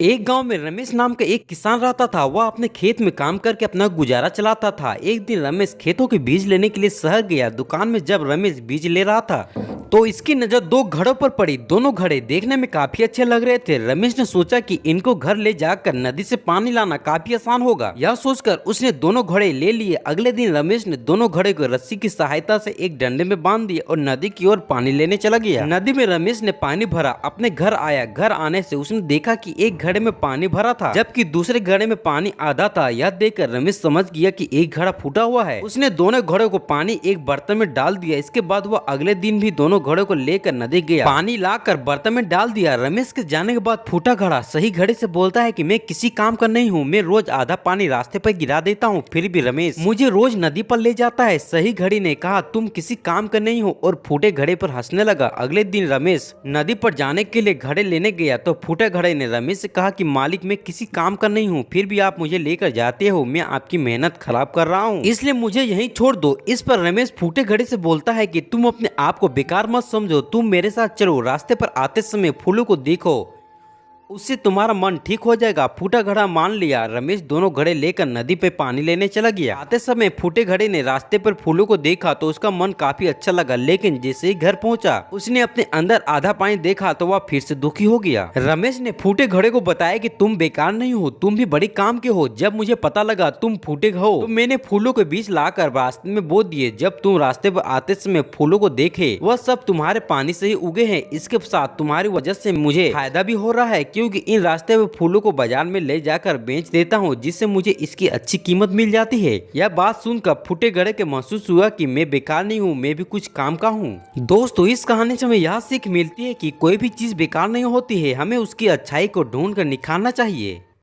एक गांव में रमेश नाम का एक किसान रहता था। वह अपने खेत में काम करके अपना गुजारा चलाता था। एक दिन रमेश खेतों के बीज लेने के लिए शहर गया। दुकान में जब रमेश बीज ले रहा था तो इसकी नजर दो घड़ों पर पड़ी। दोनों घड़े देखने में काफी अच्छे लग रहे थे। रमेश ने सोचा कि इनको घर ले जाकर नदी से पानी लाना काफी आसान होगा। यह सोचकर उसने दोनों घड़े ले लिए। अगले दिन रमेश ने दोनों घड़े को रस्सी की सहायता से एक डंडे में बांध दिया और नदी की ओर पानी लेने चला गया। नदी में रमेश ने पानी भरा, अपने घर आया। घर आने से उसने देखा कि एक घड़े में पानी भरा था जबकि दूसरे घड़े में पानी आधा था। यह देखकर रमेश समझ गया कि एक घड़ा फूटा हुआ है। उसने दोनों घड़ों को पानी एक बर्तन में डाल दिया। इसके बाद वह अगले दिन भी दोनों घड़ों को लेकर नदी गया। पानी लाकर बर्तन में डाल दिया। रमेश के जाने के बाद फूटा घड़ा सही घड़े से बोलता है कि मैं किसी काम का नहीं हूँ। मैं रोज आधा पानी रास्ते पर गिरा देता हूँ, फिर भी रमेश मुझे रोज नदी पर ले जाता है। सही घड़ी ने कहा तुम किसी काम का नहीं हो और फूटे घड़े पर हंसने लगा। अगले दिन रमेश नदी पर जाने के लिए घड़े लेने गया तो फूटे घड़े ने रमेश से कहा कि मालिक मैं किसी काम का नहीं हूँ, फिर भी आप मुझे लेकर जाते हो। मैं आपकी मेहनत खराब कर रहा हूँ, इसलिए मुझे यहीं छोड़ दो। इस पर रमेश फूटे घड़े से बोलता है कि तुम अपने आप को बेकार मत समझो। तुम मेरे साथ चलो, रास्ते पर आते समय फूलों को देखो, उससे तुम्हारा मन ठीक हो जाएगा। फूटा घड़ा मान लिया। रमेश दोनों घड़े लेकर नदी पे पानी लेने चला गया। आते समय फूटे घड़े ने रास्ते पर फूलों को देखा तो उसका मन काफी अच्छा लगा, लेकिन जैसे ही घर पहुंचा उसने अपने अंदर आधा पानी देखा तो वह फिर से दुखी हो गया। रमेश ने फूटे घड़े को बताया कि तुम बेकार नहीं हो, तुम भी बड़ी काम के हो। जब मुझे पता लगा तुम फूटे हो तो मैंने फूलों के बीज लाकर रास्ते में बो दिए। जब तुम रास्ते पर आते समय फूलों को देखे वह सब तुम्हारे पानी से ही उगे हैं। इसके साथ तुम्हारी वजह से मुझे फायदा भी हो रहा है, क्योंकि इन रास्ते में फूलों को बाजार में ले जाकर बेच देता हूँ, जिससे मुझे इसकी अच्छी कीमत मिल जाती है। यह बात सुनकर फूटे घड़े के महसूस हुआ कि मैं बेकार नहीं हूँ, मैं भी कुछ काम का हूँ। दोस्तों, इस कहानी से हमें यह सीख मिलती है कि कोई भी चीज बेकार नहीं होती है, हमें उसकी अच्छाई को ढूंढ कर निखारना चाहिए।